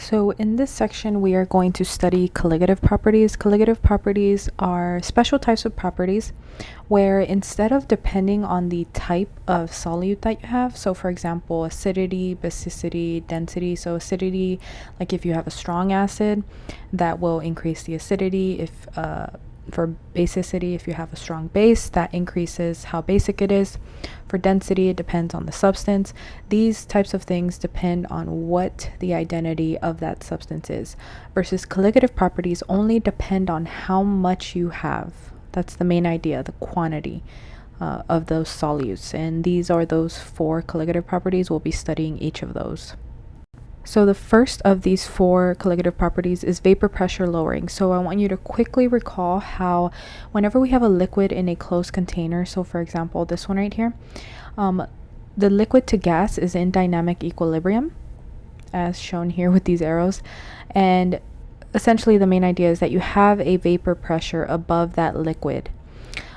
So in this section, we are going to study colligative properties. Colligative properties are special types of properties where instead of depending on the type of solute that you have, so for example, acidity, basicity, density. So acidity, like if you have a strong acid, that will increase the acidity. If for basicity, if you have a strong base, that increases how basic it is. For density, it depends on the substance. These types of things depend on what the identity of that substance is, versus colligative properties only depend on how much you have. That's the main idea, the quantity of those solutes. And these are those four colligative properties. We'll be studying each of those. So the first of these four colligative properties is vapor pressure lowering. So I want you to quickly recall how whenever we have a liquid in a closed container, so for example, this one right here, the liquid to gas is in dynamic equilibrium, as shown here with these arrows. And essentially the main idea is that you have a vapor pressure above that liquid.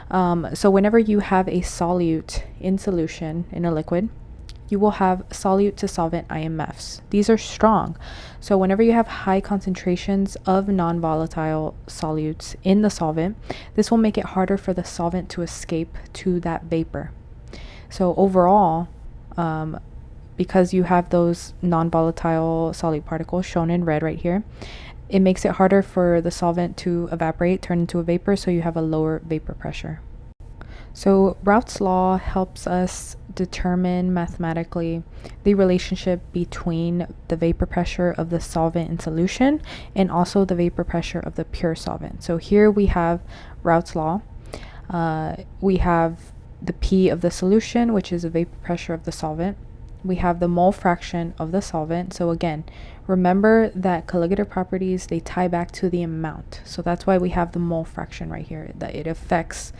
So whenever you have a solute in solution in a liquid, you will have solute to solvent IMFs. These are strong. So whenever you have high concentrations of non-volatile solutes in the solvent, this will make it harder for the solvent to escape to that vapor. So overall, because you have those non-volatile solute particles shown in red right here, it makes it harder for the solvent to evaporate, turn into a vapor, so you have a lower vapor pressure. So Raoults Law helps us determine mathematically the relationship between the vapor pressure of the solvent in solution and also the vapor pressure of the pure solvent. So here we have Raoults Law. We have the P of the solution, which is the vapor pressure of the solvent. We have the mole fraction of the solvent. So again, remember that colligative properties, they tie back to the amount. So that's why we have the mole fraction right here, that it affects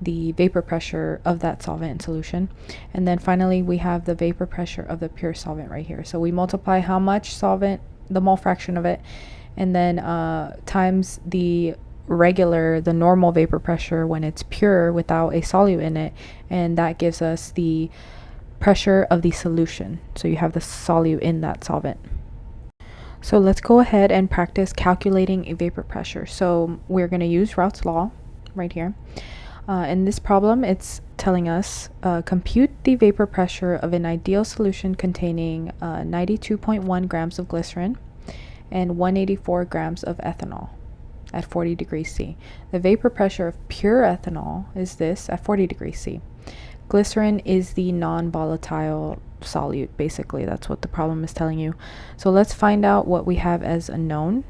the vapor pressure of that solvent in solution. And then finally, we have the vapor pressure of the pure solvent right here. So we multiply how much solvent, the mole fraction of it, and then times the normal vapor pressure when it's pure without a solute in it, and that gives us the pressure of the solution. So you have the solute in that solvent. So let's go ahead and practice calculating a vapor pressure. So we're going to use Raoults Law right here. In this problem, it's telling us compute the vapor pressure of an ideal solution containing 92.1 grams of glycerin and 184 grams of ethanol at 40 degrees C. The vapor pressure of pure ethanol is this at 40 degrees C. Glycerin is the non-volatile solute, basically. That's what the problem is telling you. So let's find out what we have as a known.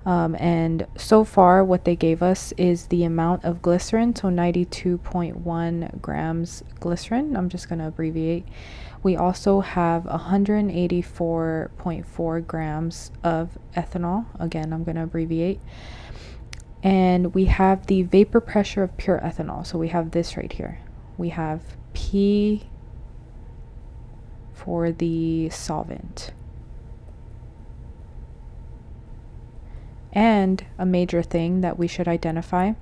And so far what they gave us is the amount of glycerin, so 92.1 grams glycerin. I'm just going to abbreviate. We also have 184.4 grams of ethanol. Again, I'm going to abbreviate. And we have the vapor pressure of pure ethanol. So we have this right here. We have P for the solvent. And a major thing that we should identify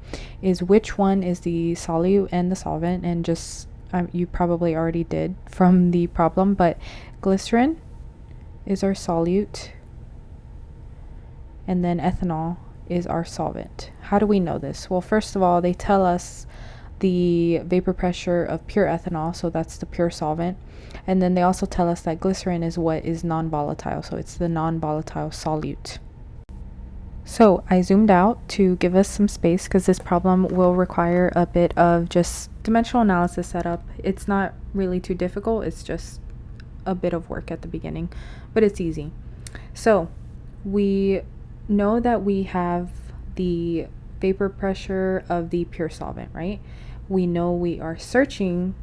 is which one is the solute and the solvent. And just, you probably already did from the problem, but glycerin is our solute, and then ethanol is our solvent. How do we know this? Well, first of all, they tell us the vapor pressure of pure ethanol, so that's the pure solvent. And then they also tell us that glycerin is what is non-volatile, so it's the non-volatile solute. So I zoomed out to give us some space because this problem will require a bit of just dimensional analysis setup. It's not really too difficult. It's just a bit of work at the beginning, but it's easy. So we know that we have the vapor pressure of the pure solvent, right? We know we are searching,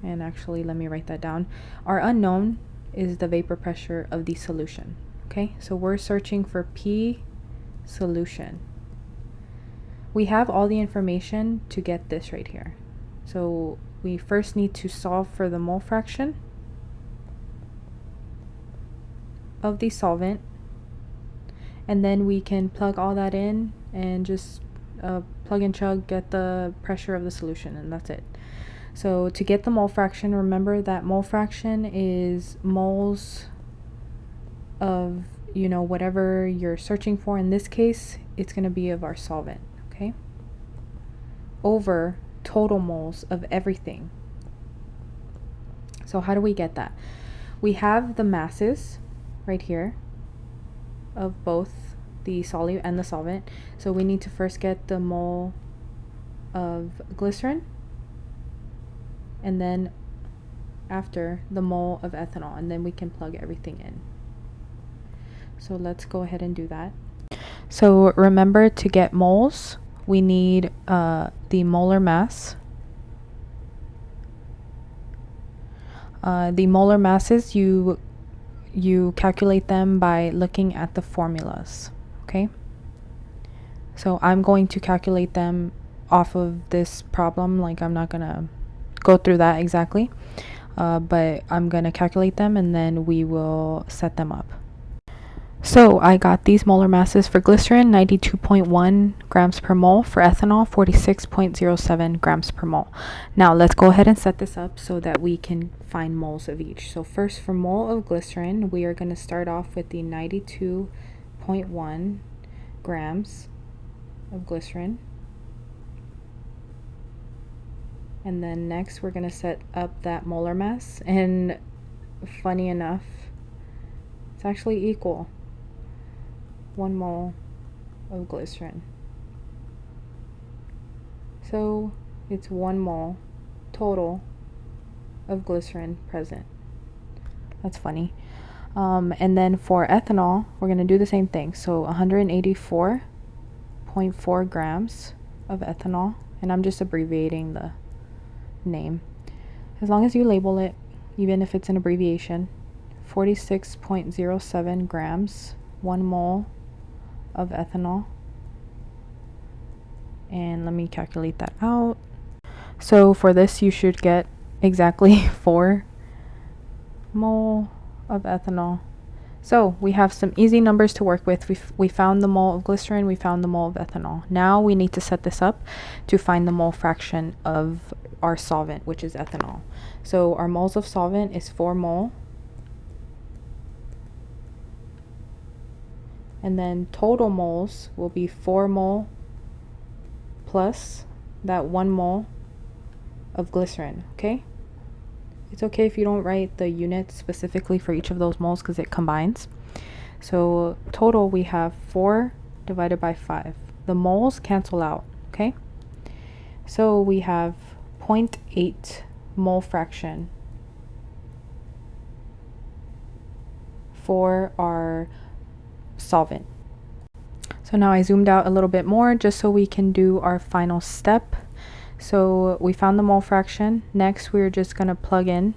and actually let me write that down. Our unknown is the vapor pressure of the solution. Okay, so we're searching for P solution. We have all the information to get this right here. So we first need to solve for the mole fraction of the solvent, and then we can plug all that in and just plug and chug, get the pressure of the solution, and that's it. So to get the mole fraction, remember that mole fraction is moles of, you know, whatever you're searching for. In this case, it's going to be of our solvent, okay? Over total moles of everything. So how do we get that? We have the masses right here of both the solute and the solvent. So we need to first get the mole of glycerin, and then after the mole of ethanol, and then we can plug everything in. So let's go ahead and do that. So remember, to get moles, we need the molar mass. The molar masses, you calculate them by looking at the formulas, okay? So I'm going to calculate them off of this problem. Like, I'm not gonna go through that exactly, but I'm gonna calculate them and then we will set them up. So I got these molar masses for glycerin, 92.1 grams per mole. For ethanol, 46.07 grams per mole. Now let's go ahead and set this up so that we can find moles of each. So first, for mole of glycerin, we are going to start off with the 92.1 grams of glycerin. And then next we're going to set up that molar mass, and funny enough, it's actually equal. 1 mole of glycerin. So it's 1 mole total of glycerin present. That's funny. And then for ethanol, we're going to do the same thing. So 184.4 grams of ethanol, and I'm just abbreviating the name. As long as you label it, even if it's an abbreviation, 46.07 grams, 1 mole of ethanol. And let me calculate that out. So for this, you should get exactly 4 mole of ethanol. So we have some easy numbers to work with. We found the mole of glycerin, we found the mole of ethanol. Now we need to set this up to find the mole fraction of our solvent, which is ethanol. So our moles of solvent is 4 mole. And then total moles will be 4 mole plus that 1 mole of glycerin, okay? It's okay if you don't write the units specifically for each of those moles because it combines. So total, we have 4 divided by 5. The moles cancel out, okay? So we have 0.8 mole fraction for our solvent. So now I zoomed out a little bit more just so we can do our final step. So we found the mole fraction. Next, we're just going to plug in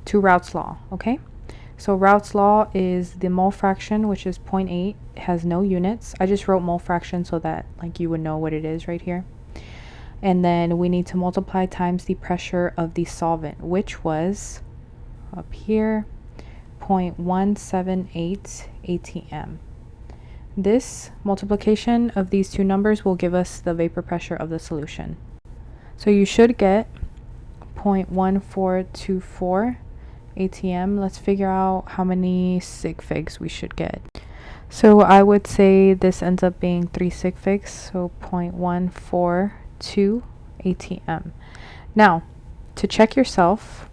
to Raoults Law, okay? So Raoults Law is the mole fraction, which is 0.8. It has no units. I just wrote mole fraction so that like you would know what it is right here. And then we need to multiply times the pressure of the solvent, which was up here, 0.178 atm. This multiplication of these two numbers will give us the vapor pressure of the solution. So you should get 0.1424 atm. Let's figure out how many sig figs we should get. So I would say this ends up being 3 sig figs, so 0.142 atm. Now, to check yourself,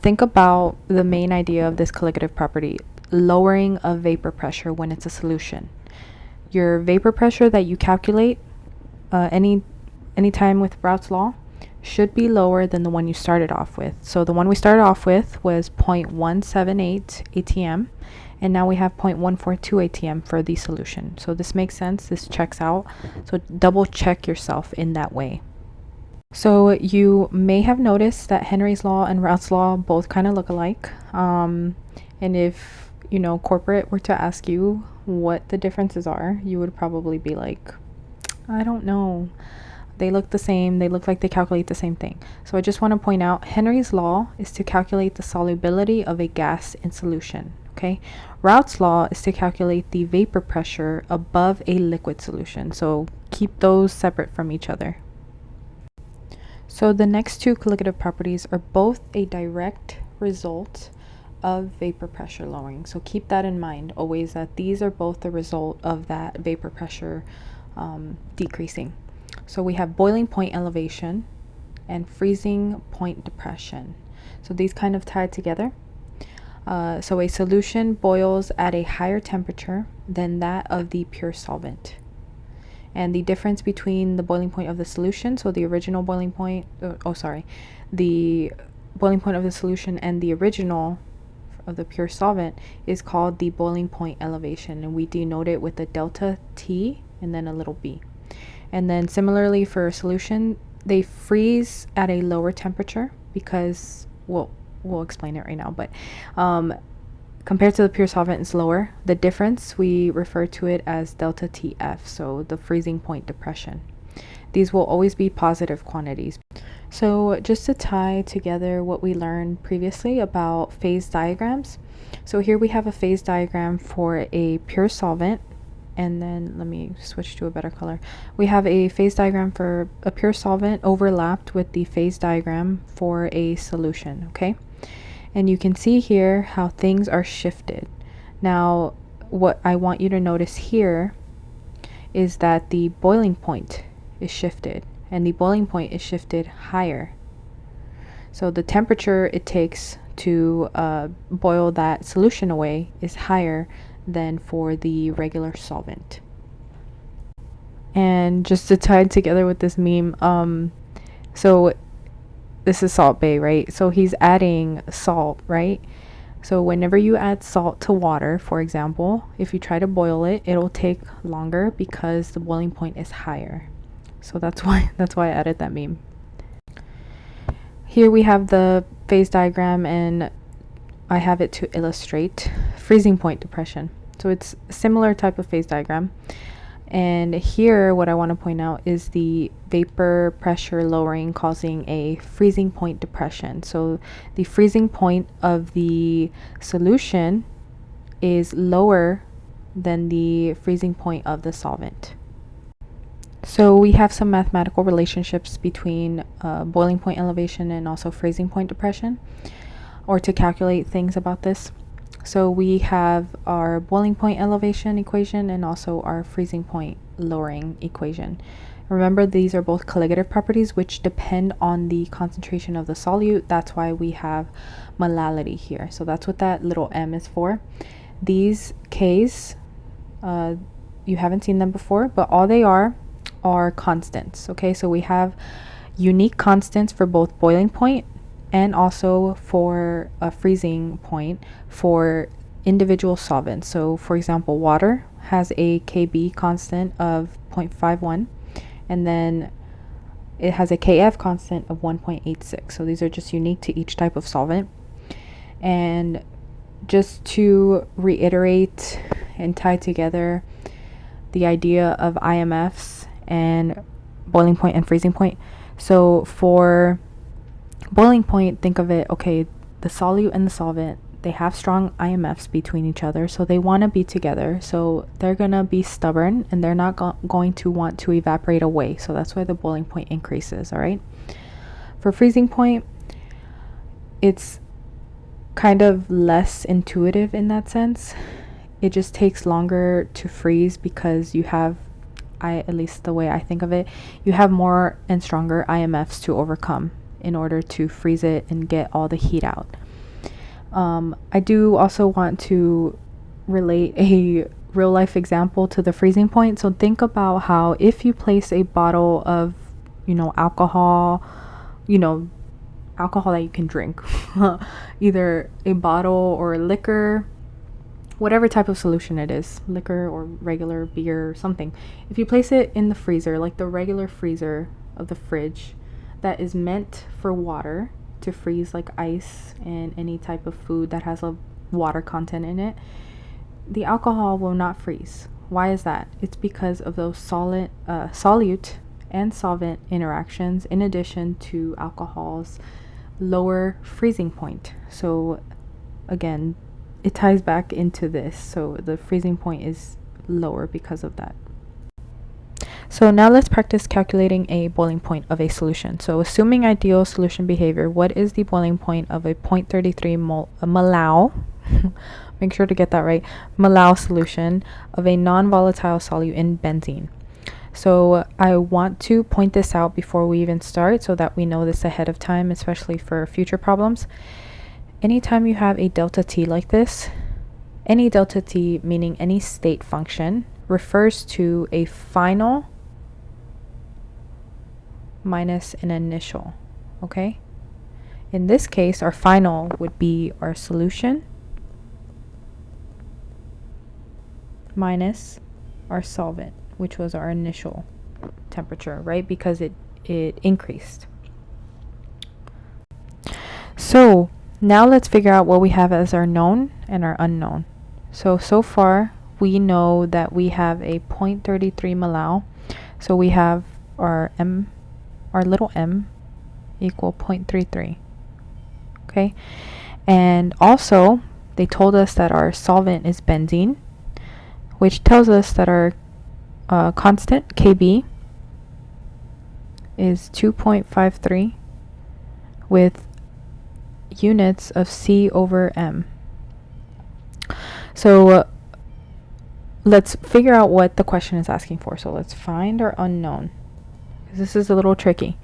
think about the main idea of this colligative property, lowering of vapor pressure when it's a solution. Your vapor pressure that you calculate anytime with Raoults Law should be lower than the one you started off with. So the one we started off with was 0.178 atm, and now we have 0.142 atm for the solution. So this makes sense, this checks out. So double check yourself in that way. So you may have noticed that Henry's Law and Raoults Law both kind of look alike. And if, you know, corporate were to ask you what the differences are, you would probably be like, I don't know. They look the same. They look like they calculate the same thing. So I just want to point out, Henry's Law is to calculate the solubility of a gas in solution. Okay. Raoults Law is to calculate the vapor pressure above a liquid solution. So keep those separate from each other. So the next two colligative properties are both a direct result of vapor pressure lowering. So keep that in mind always, that these are both the result of that vapor pressure decreasing. So we have boiling point elevation and freezing point depression. So these kind of tie together. So a solution boils at a higher temperature than that of the pure solvent. And the difference between the boiling point of the solution, so the original boiling point, the boiling point of the solution and the original of the pure solvent, is called the boiling point elevation, and we denote it with a delta T and then a little b. And then similarly for a solution, they freeze at a lower temperature because, well, we'll explain it right now, but compared to the pure solvent, it's lower. The difference, we refer to it as delta TF, so the freezing point depression. These will always be positive quantities. So just to tie together what we learned previously about phase diagrams. So here we have a phase diagram for a pure solvent, and then let me switch to a better color. We have a phase diagram for a pure solvent overlapped with the phase diagram for a solution, okay? And you can see here how things are shifted. Now, what I want you to notice here is that the boiling point is shifted, and the boiling point is shifted higher. So the temperature it takes to boil that solution away is higher than for the regular solvent. And just to tie it together with this meme, so this is Salt Bay, right? So he's adding salt, right? So whenever you add salt to water, for example, if you try to boil it, it'll take longer because the boiling point is higher. So that's why I added that meme. Here we have the phase diagram, and I have it to illustrate freezing point depression. So it's a similar type of phase diagram. And here what I want to point out is the vapor pressure lowering causing a freezing point depression. So the freezing point of the solution is lower than the freezing point of the solvent. So we have some mathematical relationships between boiling point elevation and also freezing point depression, or to calculate things about this. So we have our boiling point elevation equation and also our freezing point lowering equation. Remember, these are both colligative properties which depend on the concentration of the solute. That's why we have molality here. So that's what that little m is for. These K's, you haven't seen them before, but all they are constants. Okay, so we have unique constants for both boiling point and also for a freezing point for individual solvents. So for example, water has a Kb constant of 0.51, and then it has a Kf constant of 1.86. So these are just unique to each type of solvent. And just to reiterate and tie together the idea of IMFs and boiling point and freezing point. So for boiling point, think of it, okay, the solute and the solvent, they have strong IMFs between each other, so they want to be together. So they're going to be stubborn, and they're not going to want to evaporate away. So that's why the boiling point increases, all right? For freezing point, it's kind of less intuitive in that sense. It just takes longer to freeze because you have, at least the way I think of it, you have more and stronger IMFs to overcome in order to freeze it and get all the heat out. I do also want to relate a real life example to the freezing point. So think about how if you place a bottle of, alcohol, alcohol that you can drink, either a bottle or liquor, whatever type of solution it is, liquor or regular beer or something. If you place it in the freezer, like the regular freezer of the fridge, that is meant for water to freeze like ice and any type of food that has a water content in it, the alcohol will not freeze. Why is that? It's because of those solute and solvent interactions, in addition to alcohol's lower freezing point. So again, it ties back into this. So the freezing point is lower because of that. So now let's practice calculating a boiling point of a solution. So assuming ideal solution behavior, what is the boiling point of a 0.33 Malau, make sure to get that right, Malau solution of a non-volatile solute in benzene? So I want to point this out before we even start so that we know this ahead of time, especially for future problems. Anytime you have a delta t like this, any delta t, meaning any state function, refers to a final minus an initial, okay? In this case, our final would be our solution minus our solvent, which was our initial temperature, right? Because it increased. So now let's figure out what we have as our known and our unknown. So far we know that we have a 0.33 Malau. So we have our little m equal 0.33. Okay, and also they told us that our solvent is benzene, which tells us that our constant Kb is 2.53 with units of C over m. So let's figure out what the question is asking for. So let's find our unknown. This is a little tricky.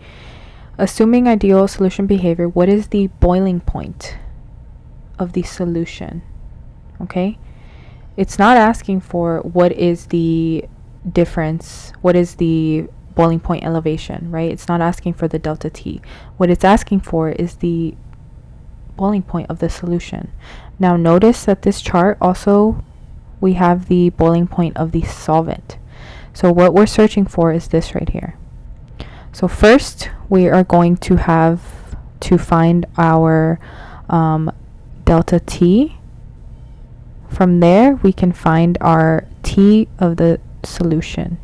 Assuming ideal solution behavior, what is the boiling point of the solution? Okay, it's not asking for what is the difference, what is the boiling point elevation, right? It's not asking for the delta T. What it's asking for is the boiling point of the solution. Now notice that this chart also, we have the boiling point of the solvent. So what we're searching for is this right here. So first we are going to have to find our delta T. From there we can find our T of the solution.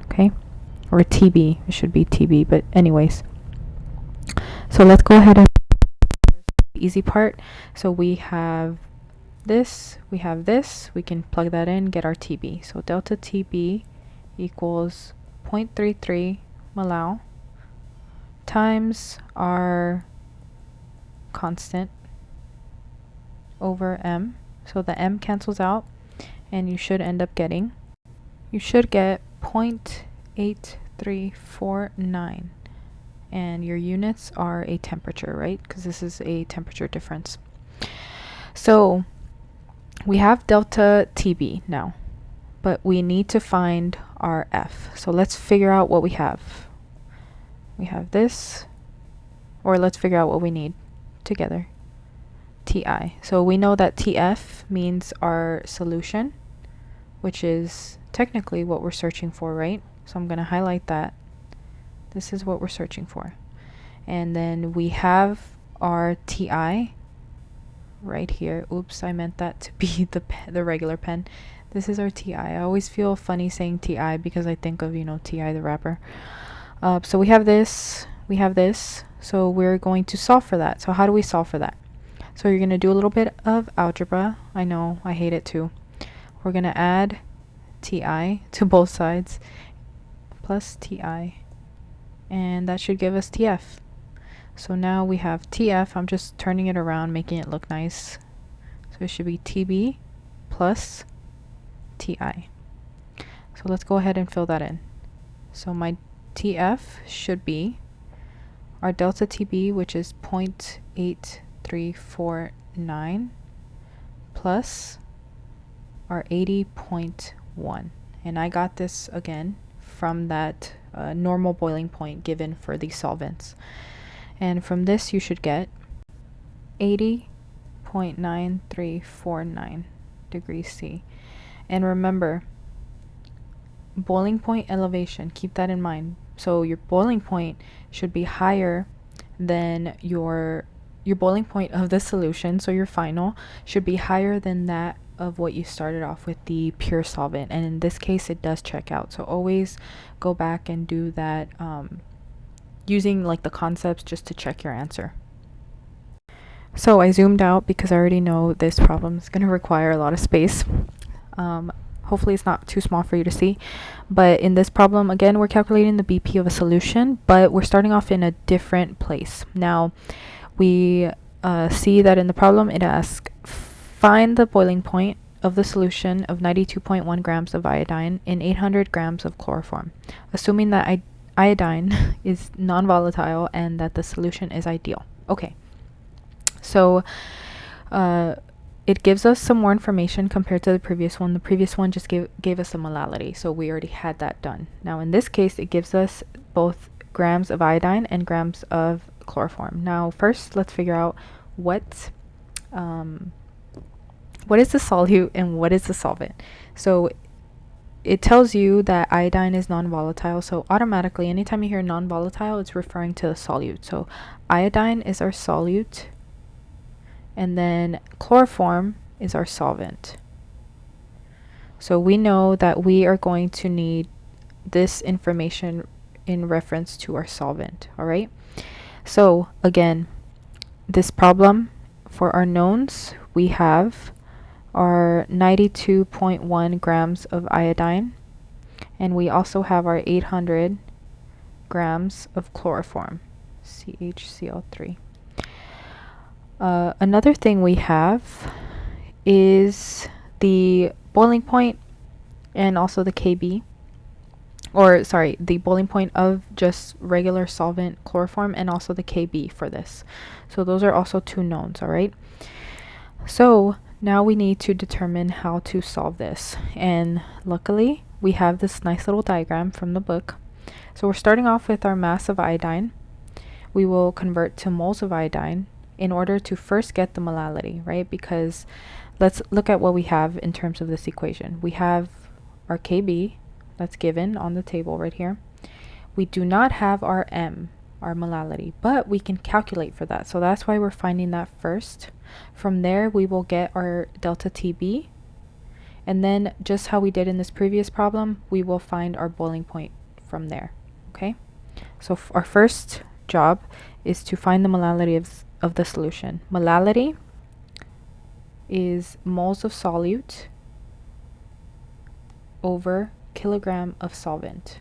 Okay, or TB, it should be TB, but anyways. So let's go ahead and the easy part. So we have this, we have this, we can plug that in, get our TB. So delta TB equals 0.33 Malau times our constant over m. So the m cancels out and you should end up getting, you should get 0.8349, and your units are a temperature, right? Because this is a temperature difference. So we have delta TB now, but we need to find our F. So let's figure out what we have. We have this, or let's figure out what we need together. Ti. So we know that Tf means our solution, which is technically what we're searching for, right? So I'm going to highlight that. This is what we're searching for. And then we have our Ti right here. Oops, I meant that to be the regular pen. This is our Ti. I always feel funny saying Ti because I think of, you know, Ti the rapper. So we have this, we have this. So we're going to solve for that. So how do we solve for that? So you're going to do a little bit of algebra. I know, I hate it too. We're going to add Ti to both sides plus Ti, and that should give us Tf. So now we have Tf. I'm just turning it around, making it look nice. So it should be Tb plus Ti. So let's go ahead and fill that in. So my Tf should be our delta Tb, which is 0.8349 plus our 80.1. And I got this again from that normal boiling point given for the solvents. And from this you should get 80.9349 degrees C. And remember, boiling point elevation, keep that in mind. So your boiling point should be higher than your boiling point of the solution, so your final should be higher than that of what you started off with, the pure solvent. And in this case it does check out. So always go back and do that using like the concepts just to check your answer. So I zoomed out because I already know this problem is going to require a lot of space. Hopefully it's not too small for you to see. But in this problem, again, we're calculating the BP of a solution, but we're starting off in a different place. Now, we see that in the problem, it asks, find the boiling point of the solution of 92.1 grams of iodine in 800 grams of chloroform, assuming that iodine is non-volatile and that the solution is ideal. Okay, so it gives us some more information compared to the previous one. The previous one just gave us a molality, so we already had that done. Now in this case, it gives us both grams of iodine and grams of chloroform. Now first, let's figure out what is the solute and what is the solvent. So it tells you that iodine is non-volatile, so automatically anytime you hear non-volatile, it's referring to the solute. So iodine is our solute, and then chloroform is our solvent. So we know that we are going to need this information in reference to our solvent, all right? So again, this problem, for our knowns, we have our 92.1 grams of iodine, and we also have our 800 grams of chloroform, CHCl3. Another thing we have is the boiling point and also the KB, or sorry, the boiling point of just regular solvent chloroform and also the KB for this. So those are also two knowns, all right? So now we need to determine how to solve this. And luckily, we have this nice little diagram from the book. So we're starting off with our mass of iodine. We will convert to moles of iodine in order to first get the molality, right? Because let's look at what we have in terms of this equation. We have our KB that's given on the table right here. We do not have our M, our molality, but we can calculate for that. So that's why we're finding that first. From there, we will get our delta TB. And then just how we did in this previous problem, we will find our boiling point from there, okay? So our first job is to find the molality of the solution. Molality is moles of solute over kilogram of solvent.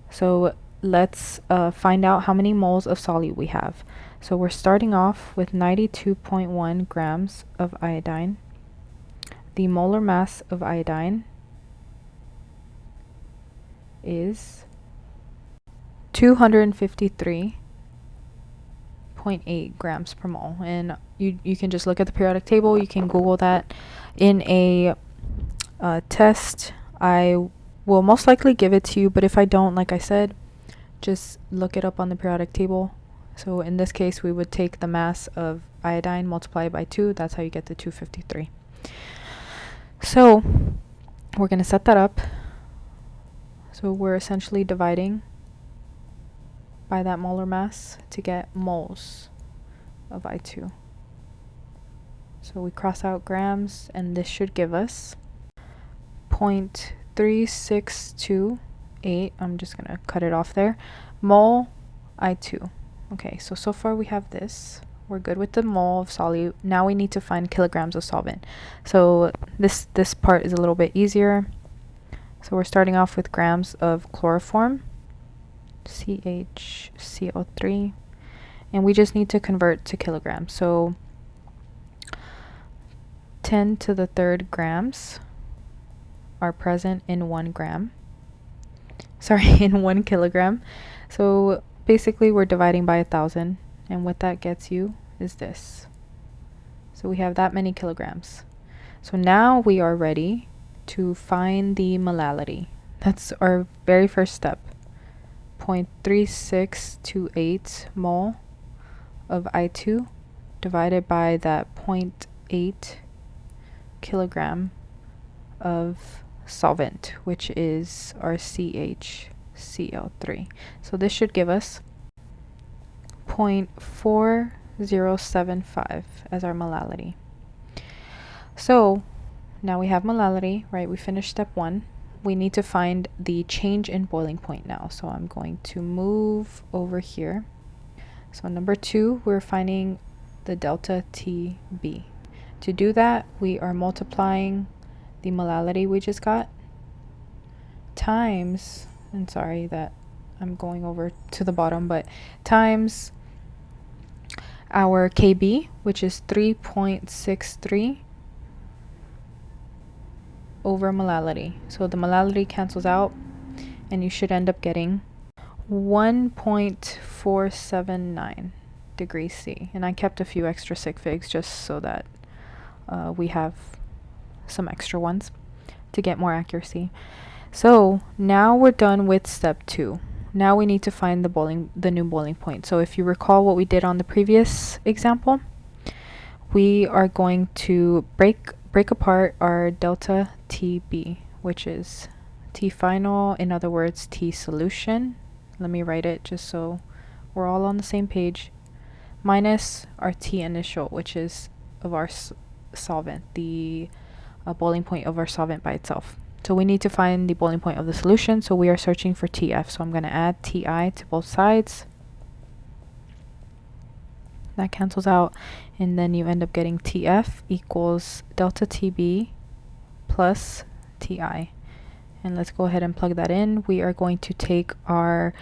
So let's find out how many moles of solute we have. So we're starting off with 92.1 grams of iodine. The molar mass of iodine is 253.8 grams per mole. And you can just look at the periodic table. You can Google that. In a test, I will most likely give it to you, but if I don't, like I said, just look it up on the periodic table. So in this case, we would take the mass of iodine, multiply by 2. That's how you get the 253. So we're going to set that up. So we're essentially dividing by that molar mass to get moles of I2. So we cross out grams, and this should give us 0.3628. I'm just going to cut it off there. Mole I2. Okay, so far we have this. We're good with the mole of solute. Now we need to find kilograms of solvent. So this part is a little bit easier. So we're starting off with grams of chloroform, CHCl3, and we just need to convert to kilograms. So 10 to the third grams are present in 1 gram. Sorry, in 1 kilogram. So basically we're dividing by 1,000, and what that gets you is this. So we have that many kilograms. So now we are ready to find the molality. That's our very first step. 0.3628 mole of I2 divided by that 0.8 kilogram of solvent, which is our CHCl3. So this should give us 0.4075 as our molality. So now we have molality, right? We finished step 1. We need to find the change in boiling point now. So I'm going to move over here. So number 2, we're finding the delta TB. To do that, we are multiplying the molality we just got, times, and sorry that I'm going over to the bottom, but times our KB, which is 3.63 over molality. So the molality cancels out, and you should end up getting 1.479 degrees C. And I kept a few extra sig figs just so that we have some extra ones to get more accuracy. So now we're done with step 2. Now we need to find the new boiling point. So if you recall what we did on the previous example, we are going to break apart our delta TB, which is T final, in other words, T solution. Let me write it just so we're all on the same page, minus our T initial, which is of our solvent, the boiling point of our solvent by itself. So we need to find the boiling point of the solution, so we are searching for TF. So I'm going to add TI to both sides. That cancels out, and then you end up getting TF equals delta TB plus TI. And let's go ahead and plug that in. We are going to take our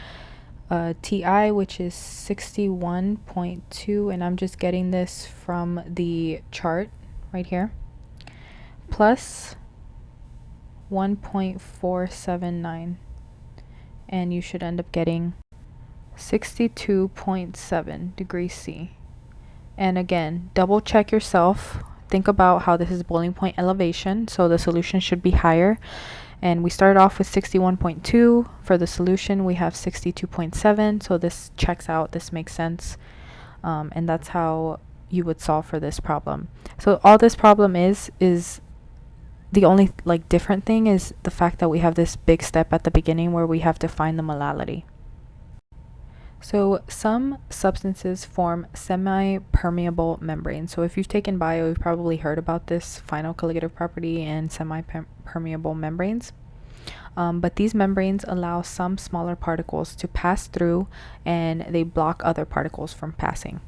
TI, which is 61.2, and I'm just getting this from the chart right here, plus 1.479, and you should end up getting 62.7 degrees C. And again, double check yourself. Think about how this is boiling point elevation, so the solution should be higher. And we started off with 61.2. For the solution, we have 62.7, so this checks out, this makes sense. And that's how you would solve for this problem. So all this problem is the only different thing is the fact that we have this big step at the beginning where we have to find the molality. So some substances form semi-permeable membranes. So if you've taken bio, you've probably heard about this final colligative property and semi-permeable membranes. But these membranes allow some smaller particles to pass through, and they block other particles from passing.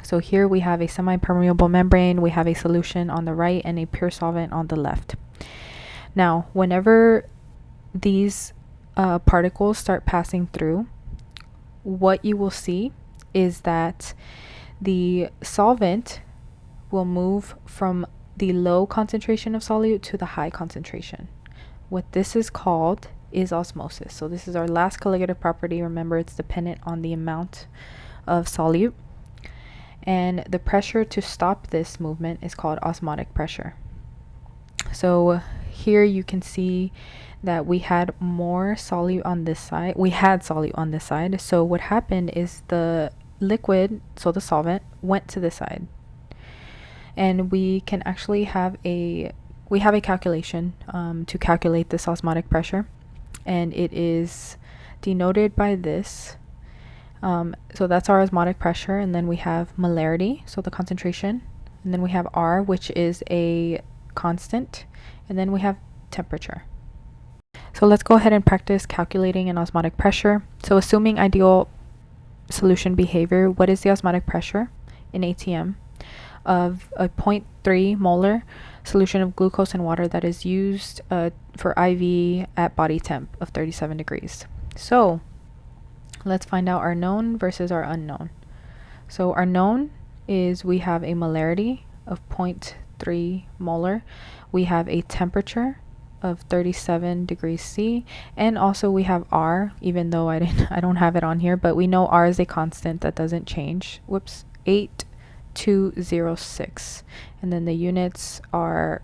So here we have a semi-permeable membrane, we have a solution on the right and a pure solvent on the left. Now, whenever these particles start passing through, what you will see is that the solvent will move from the low concentration of solute to the high concentration. What this is called is osmosis. So this is our last colligative property. Remember, it's dependent on the amount of solute. And the pressure to stop this movement is called osmotic pressure. So here you can see that we had more solute on this side. We had solute on this side. So what happened is the liquid, so the solvent, went to this side. And we can actually have a calculation to calculate this osmotic pressure. And it is denoted by this. So that's our osmotic pressure, and then we have molarity, so the concentration, and then we have R, which is a constant, and then we have temperature. So let's go ahead and practice calculating an osmotic pressure. So assuming ideal solution behavior, what is the osmotic pressure in ATM of a 0.3 molar solution of glucose and water that is used for IV at body temp of 37 degrees? So let's find out our known versus our unknown. So our known is we have a molarity of 0.3 molar. We have a temperature of 37 degrees C, and also we have R, even though I don't have it on here, but we know R is a constant that doesn't change. 8206. And then the units are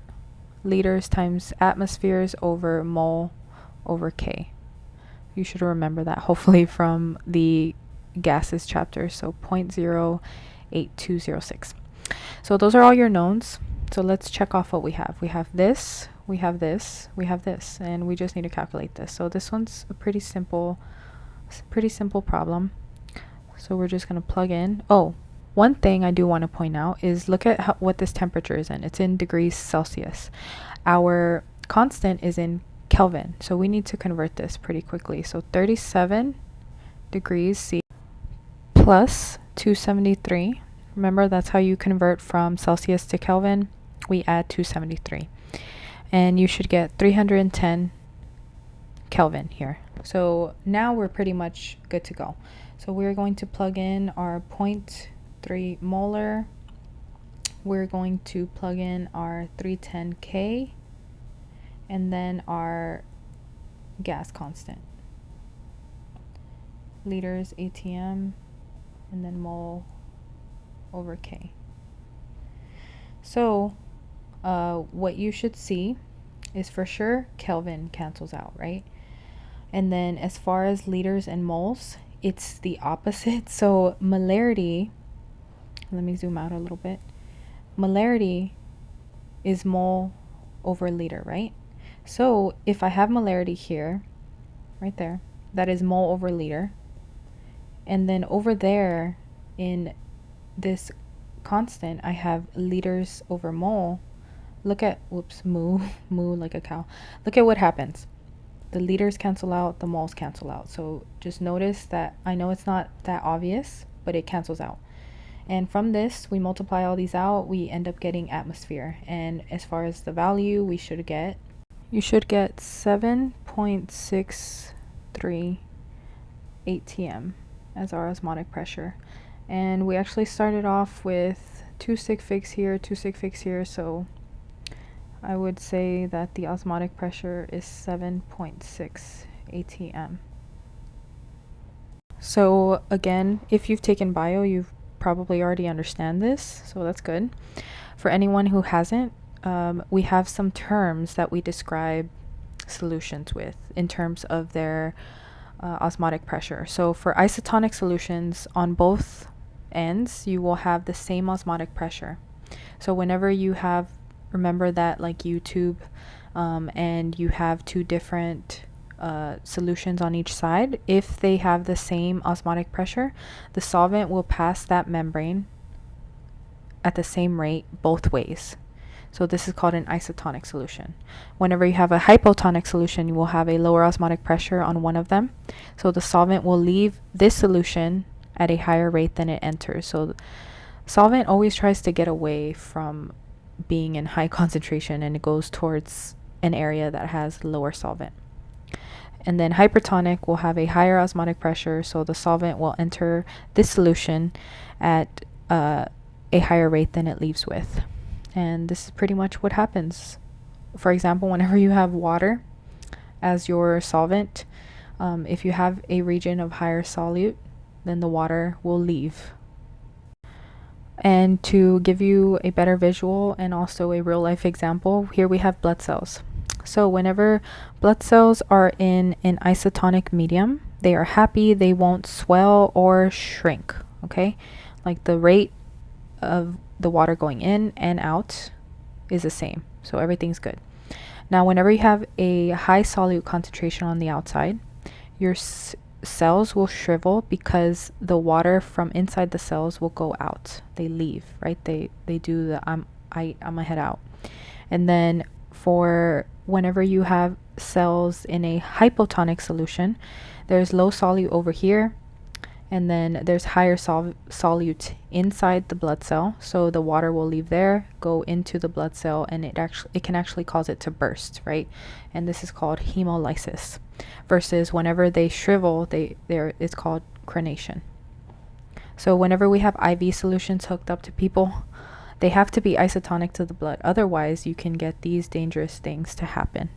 liters times atmospheres over mole over K. You should remember that, hopefully, from the gases chapter. So 0.08206. So those are all your knowns. So let's check off what we have. We have this, we have this, we have this, and we just need to calculate this. So this one's a pretty simple problem. So we're just going to plug in. Oh, one thing I do want to point out is look at what this temperature is in. It's in degrees Celsius. Our constant is in Kelvin, so we need to convert this pretty quickly. So 37 degrees C plus 273. Remember, that's how you convert from Celsius to Kelvin. We add 273. and you should get 310 Kelvin here. So now we're pretty much good to go. So we're going to plug in our 0.3 molar. We're going to plug in our 310K and then our gas constant. Liters ATM and then mole over K. So what you should see is for sure Kelvin cancels out, right? And then as far as liters and moles, it's the opposite. So molarity, let me zoom out a little bit. Molarity is mole over liter, right? So if I have molarity here, right there, that is mole over liter. And then over there in this constant, I have liters over mole. Look at, whoops, moo like a cow. Look at what happens. The liters cancel out, the moles cancel out. So just notice that, I know it's not that obvious, but it cancels out. And from this, we multiply all these out, we end up getting atmosphere. And as far as the value, you should get 7.63 atm as our osmotic pressure. And we actually started off with 2 sig figs here, 2 sig figs here, so I would say that the osmotic pressure is 7.6 atm. So again, if you've taken bio, you've probably already understand this, so that's good. For anyone who hasn't, we have some terms that we describe solutions with in terms of their osmotic pressure. So for isotonic solutions, on both ends, you will have the same osmotic pressure. So whenever you have, remember that like YouTube, and you have two different solutions on each side, if they have the same osmotic pressure, the solvent will pass that membrane at the same rate both ways. So this is called an isotonic solution. Whenever you have a hypotonic solution, you will have a lower osmotic pressure on one of them. So the solvent will leave this solution at a higher rate than it enters. So solvent always tries to get away from being in high concentration, and it goes towards an area that has lower solvent. And then hypertonic will have a higher osmotic pressure, so the solvent will enter this solution at a higher rate than it leaves with. And this is pretty much what happens. For example, whenever you have water as your solvent, if you have a region of higher solute, then the water will leave. And to give you a better visual and also a real life example, here we have blood cells. So whenever blood cells are in an isotonic medium, they are happy, they won't swell or shrink, okay? Like the rate of the water going in and out is the same, so everything's good. Now whenever you have a high solute concentration on the outside, your cells will shrivel because the water from inside the cells will go out. They leave, right? They do the I'm gonna head out. And then for whenever you have cells in a hypotonic solution, there's low solute over here, and then there's higher solute inside the blood cell, so the water will leave there, go into the blood cell, and it can actually cause it to burst, right? And this is called hemolysis. Versus whenever they shrivel, it's called crenation. So whenever we have IV solutions hooked up to people, they have to be isotonic to the blood, otherwise you can get these dangerous things to happen.